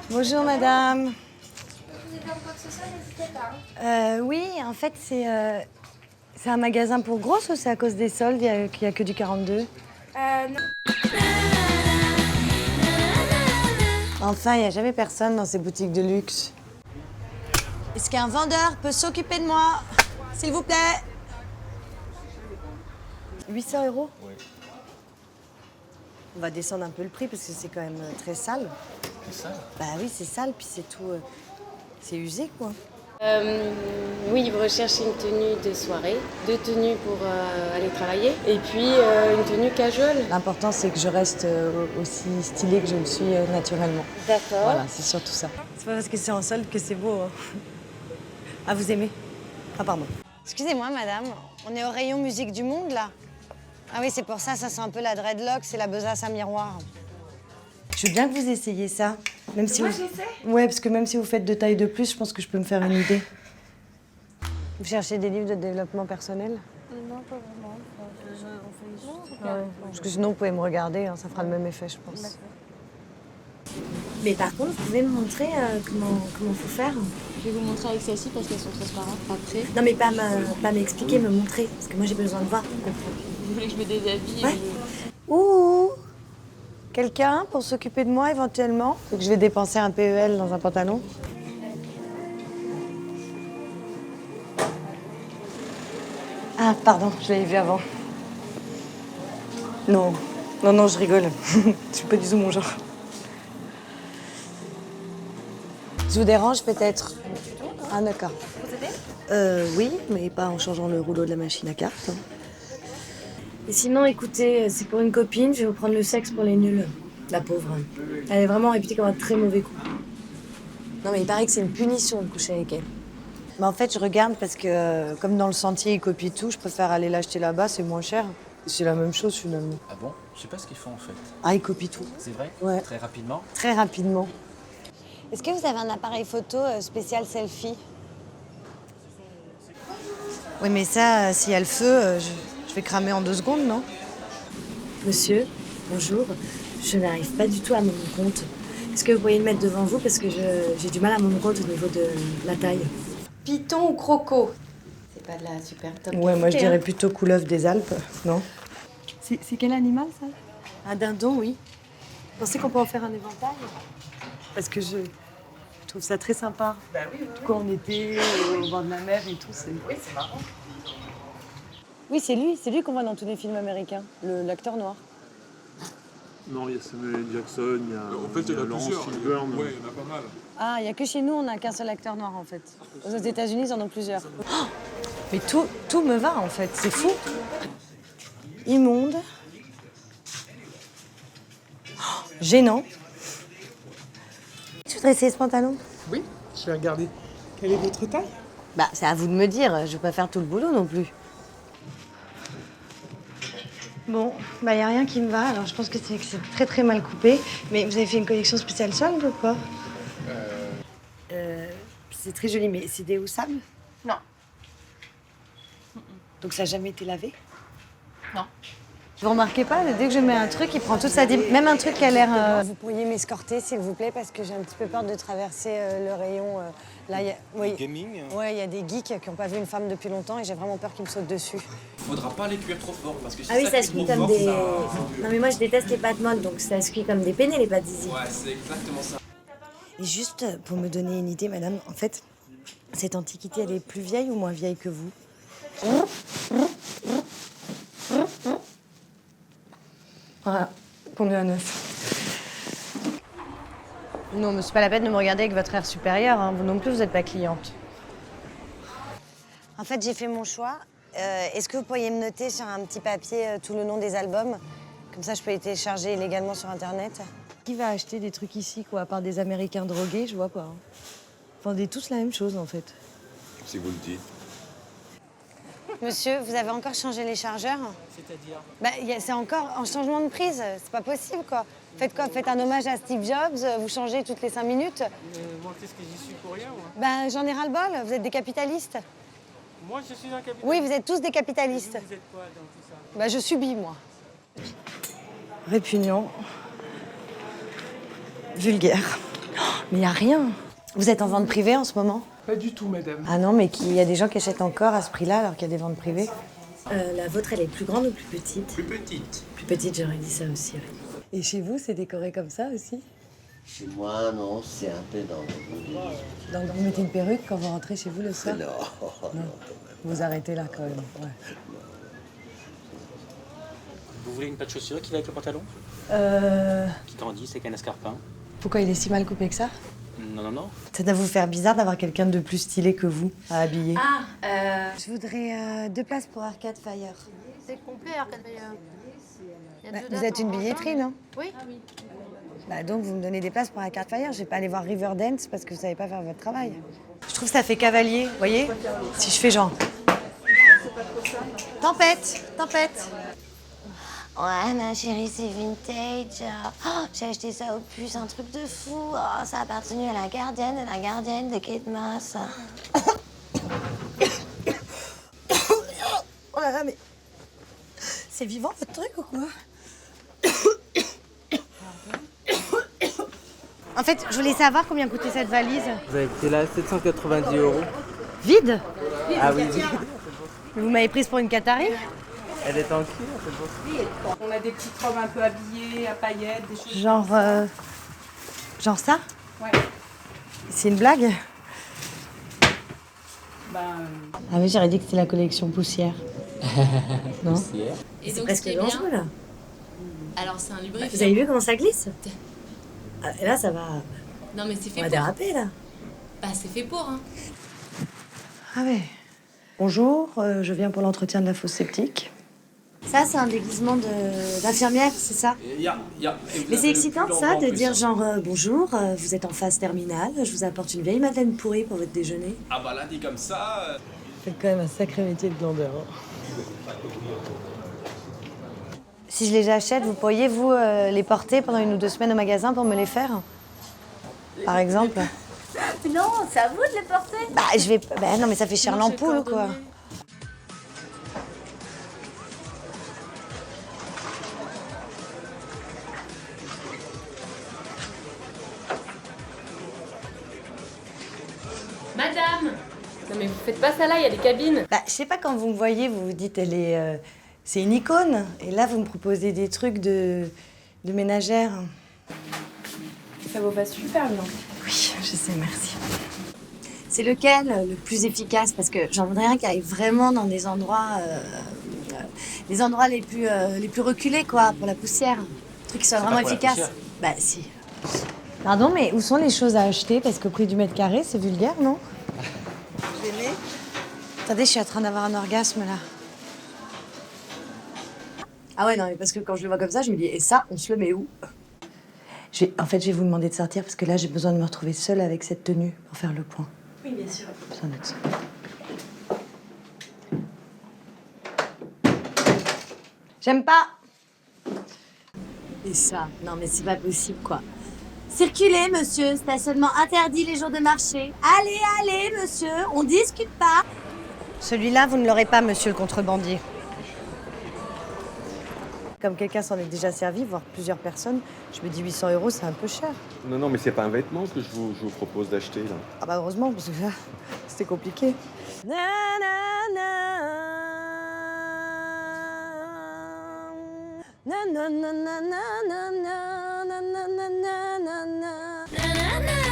Bonjour madame. Vous avez quoi que ce soit, n'hésitez pas. Oui, en fait c'est un magasin pour grosses ou c'est à cause des soldes qu'il y a que du 42? Non. Enfin, il n'y a jamais personne dans ces boutiques de luxe. Est-ce qu'un vendeur peut s'occuper de moi, s'il vous plaît? 800 €? Oui. On va descendre un peu le prix parce que c'est quand même très sale. C'est ça? Bah oui, c'est sale, puis c'est tout... c'est usé, quoi. Oui, vous recherchez une tenue de soirée, 2 tenues pour aller travailler et puis une tenue casual. L'important, c'est que je reste aussi stylée que je le suis naturellement. D'accord. Voilà, c'est surtout ça. C'est pas parce que c'est en solde que c'est beau. Hein. Ah, vous aimez? Ah, pardon. Excusez-moi, madame. On est au rayon musique du monde, là? Ah oui, c'est pour ça, ça sent un peu la dreadlock, c'est la besace à miroir. Je veux bien que vous essayiez ça. Même si Moi, vous... j'essaie. Ouais, parce que même si vous faites 2 tailles de plus, je pense que je peux me faire une idée. Vous cherchez des livres de développement personnel? Non, pas vraiment. On fait juste... Ouais. Parce que sinon, vous pouvez me regarder, hein, ça fera le même effet, je pense. Mais par contre, vous pouvez me montrer comment faut faire? Je vais vous montrer avec celle-ci parce qu'elles sont transparentes après. Non, mais pas m'expliquer, me montrer. Parce que moi, j'ai besoin de voir pour comprendre. Vous voulez que je me déshabille? Ouais. Ouh! Quelqu'un pour s'occuper de moi éventuellement? Faut que je vais dépenser un PEL dans un pantalon. Ah, pardon, je l'avais vu avant. Non, non, je rigole. Je suis pas du tout mon genre. Je vous dérange peut-être? Ah, d'accord. Vous aidez? Oui, mais pas en changeant le rouleau de la machine à carte. Hein. Et sinon, écoutez, c'est pour une copine, je vais vous prendre le sexe pour les nuls. La pauvre. Elle est vraiment réputée comme un très mauvais coup. Non, mais il paraît que c'est une punition de coucher avec elle. Mais en fait, je regarde parce que, comme dans le sentier, ils copient tout, je préfère aller l'acheter là-bas, c'est moins cher. C'est la même chose, finalement. Ah bon? Je sais pas ce qu'ils font en fait. Ah, ils copient tout. C'est vrai? Ouais. Très rapidement? Très rapidement. Est-ce que vous avez un appareil photo spécial selfie? Oui, mais ça, s'il y a le feu, je vais cramer en 2 secondes, non? Monsieur, bonjour. Je n'arrive pas du tout à me rendre compte. Est-ce que vous pourriez le mettre devant vous parce que j'ai du mal à me rendre compte au niveau de la taille? Python ou croco? C'est pas de la super top. Ouais, moi je qualité, dirais hein. plutôt couleuvre des Alpes, non? C'est quel animal ça? Un dindon, oui. Vous pensez qu'on peut en faire un éventail? Parce que je trouve ça très sympa. Bah oui, oui. Quand on était au bord de la mer et tout, c'est... Oui, c'est marrant. Oui, c'est lui qu'on voit dans tous les films américains, l'acteur noir. Non, il y a Samuel L. Jackson, il y a, En fait, il y en a Laurence plusieurs. Fishburne. Oui, il y en a pas mal. Ah, il n'y a que chez nous, on n'a qu'un seul acteur noir en fait. Aux États-Unis, ils en ont plusieurs. Oh, mais tout me va en fait, c'est fou. Immonde. Oh, gênant. Tu voudrais essayer ce pantalon? Oui, je vais regarder. Quelle est votre taille? Bah, c'est à vous de me dire, je vais pas faire tout le boulot non plus. Bon, bah, y a rien qui me va, alors je pense que c'est très très mal coupé. Mais vous avez fait une collection spéciale solde ou quoi? C'est très joli, mais c'est des houssables? Non. Donc ça n'a jamais été lavé? Non. Vous remarquez pas, dès que je mets un truc, il prend toute sa dimension. Même un truc qui a l'air... Vous pourriez m'escorter, s'il vous plaît, parce que j'ai un petit peu peur de traverser le rayon. Là, y a... oui. Gaming? Ouais, il y a des geeks qui n'ont pas vu une femme depuis longtemps et j'ai vraiment peur qu'ils me sautent dessus. Faudra pas les cuire trop fort parce que si Ah oui, ça se cuit cuit trop comme fort, des... ça- Non mais moi je déteste les pâtes molles, donc ça se cuit comme des penne les pâtes Zizi. Ouais, c'est exactement ça. Et juste pour me donner une idée, madame, en fait, cette antiquité, elle est plus vieille ou moins vieille que vous? Voilà, pendu à 9. Non, mais c'est pas la peine de me regarder avec votre air supérieur, hein. Vous non plus, vous n'êtes pas cliente. En fait, j'ai fait mon choix. Est-ce que vous pourriez me noter sur un petit papier tout le nom des albums? Comme ça, je peux les télécharger illégalement sur Internet. Qui va acheter des trucs ici, quoi, à part des Américains drogués? Je vois pas. Hein. Vous vendez tous la même chose, en fait. Si vous le dites. Monsieur, vous avez encore changé les chargeurs? C'est-à-dire? Bah, c'est encore en changement de prise. C'est pas possible, quoi. Faites quoi? Faites un hommage à Steve Jobs, vous changez toutes les 5 minutes? Moi, qu'est-ce que j'y suis pour rien, moi? Ben, j'en ai ras-le-bol. Vous êtes des capitalistes. Moi, je suis un capitaliste. Oui, vous êtes tous des capitalistes. Vous êtes quoi dans tout ça? Bah, je subis, moi. Répugnant. Vulgaire. Mais y a rien. Vous êtes en vente privée en ce moment? Pas du tout, madame. Ah non, mais il y a des gens qui achètent encore à ce prix-là alors qu'il y a des ventes privées. La vôtre, elle est plus grande ou plus petite? Plus petite. Plus petite, j'aurais dit ça aussi. Oui. Et chez vous, c'est décoré comme ça aussi? Chez moi, non, c'est un peu dans le... Donc vous mettez une perruque quand vous rentrez chez vous le soir? Non, Non. Vous arrêtez là quand même. Ouais. Vous voulez une paire de chaussures qui va avec le pantalon? Qui grandit, c'est qu'un escarpin. Pourquoi il est si mal coupé que ça? Non, non, non. Ça doit vous faire bizarre d'avoir quelqu'un de plus stylé que vous à habiller. Je voudrais 2 places pour Arcade Fire. C'est complet, Arcade Fire. Il y a Bah, deux vous dates êtes une en billetterie, non? Oui. Bah donc vous me donnez des places pour Arcade Fire. Je vais pas aller voir Riverdance parce que vous savez pas faire votre travail. Je trouve que ça fait cavalier, vous voyez? Si je fais genre... Tempête, tempête. Ouais, ma chérie, c'est vintage. Oh, j'ai acheté ça au puce, un truc de fou. Oh, ça a appartenu à la gardienne de Kate Moss. Oh là là, mais... C'est vivant votre truc ou quoi? En fait, je voulais savoir combien coûtait cette valise. Vous avez été là 790 €. Vide? Ah oui, Vous m'avez prise pour une Qatari? elle est en cuir, c'est beau. On a des petites robes un peu habillées, à paillettes, des choses. Genre... Genre ça? Ouais. C'est une blague? Ben, Ah oui, j'aurais dit que c'était la collection poussière. Non? Et C'est donc, presque ce qui est bien, dangereux, là. alors c'est un lubrifiant. Vous avez vu comment ça glisse? Ah, et là, ça va... Non, mais c'est On fait va pour. déraper, là. Bah, c'est fait pour, hein. Ah ouais. Bonjour, je viens pour l'entretien de la fosse septique. Ça, c'est un déguisement d'infirmière, c'est ça? Mais c'est excitant, ça, de dire genre bonjour, vous êtes en phase terminale, je vous apporte une vieille madeleine pourrie pour votre déjeuner. Ah bah là, dit comme ça... C'est quand même un sacré métier de glandeur. Si je les achète, vous pourriez, vous, les porter pendant 1 ou 2 semaines au magasin pour me les faire? Par exemple? Non, c'est à vous de les porter. Bah, je vais... Bah, non, mais ça fait cher l'ampoule, quoi. Madame! Non, mais vous faites pas ça là, il y a des cabines. Bah, je sais pas, quand vous me voyez, vous vous dites, elle est... c'est une icône. Et là, vous me proposez des trucs de ménagère. ça vaut pas super bien. Oui, je sais, merci. C'est lequel le plus efficace? Parce que j'en voudrais un qui aille vraiment dans des endroits... les endroits les plus reculés, quoi, pour la poussière. Un truc qui soit vraiment efficace. Bah, si. Pardon, mais où sont les choses à acheter? Parce qu'au prix du mètre carré, c'est vulgaire, non? Attendez, je suis en train d'avoir un orgasme, là. Ah ouais, non, mais parce que quand je le vois comme ça, je me dis, et ça, on se le met où? En fait, je vais vous demander de sortir, parce que là, j'ai besoin de me retrouver seule avec cette tenue pour faire le point. Oui, bien sûr. J'ai besoin d'être seule. J'aime pas. Et ça, non mais c'est pas possible, quoi. Circulez, monsieur, stationnement interdit les jours de marché. Allez, allez, monsieur, on discute pas. Celui-là, vous ne l'aurez pas, monsieur le contrebandier. Comme quelqu'un s'en est déjà servi, voire plusieurs personnes, je me dis 800 €, c'est un peu cher. Non, non, mais c'est pas un vêtement que je vous propose d'acheter, là. Ah bah heureusement, parce que là, c'était compliqué. Na, na, na. Na, na, na, na, na, na, na, na, na, na, na, na.